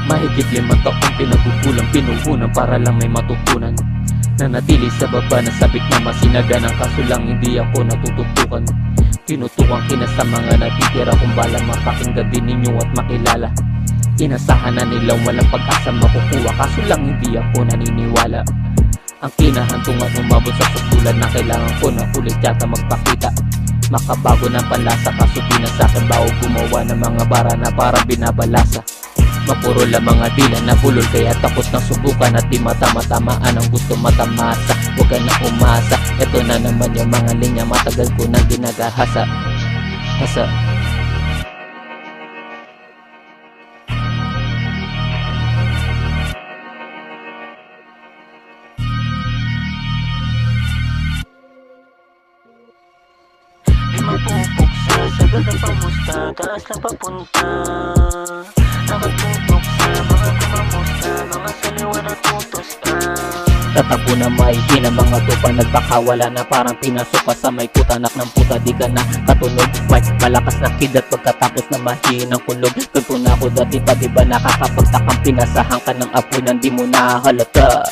Mahigit 5 taong pinagugulang, pinuhunan para lang may matutunan. Nanatili sa baba na sabik na masinaganang, kaso lang hindi ako natututukan. Tinutukan kina sa mga natitira kung bala mapakinggan din ninyo at makilala. Inasahan na nilang walang pag-asa makukuha, kaso lang hindi ako naniniwala. Ang kinahantungan umabot sa susulan na kailangan ko na ulit yata magpakita. Makabago ng panlasa, kaso di na sa'kin bao gumawa ng mga bara na parang binabalasa. Mapuro lang mga dila na bulol, kaya takot na subukan at di matama-tamaan ang gusto matamasa. Huwag ka na umasa, eto na naman yung mga linya matagal ko nang ginagahasa. Di mapupuksa, sagad ang pamusta, taas lang papunta. Nakatutok sa mga kumamusta, mga saliwa na tutos ka. Tatapo na mahihina mga tupa, nagpakawala na parang pinasok ka sa may kutanak ng puta. Di ka na katunog, white, malakas na kidat pagkatapos na mahinang kulog. Ganto na ako dati pa, diba nakakapagtakang pinasahan ka ng apoy nang di mo nahalata.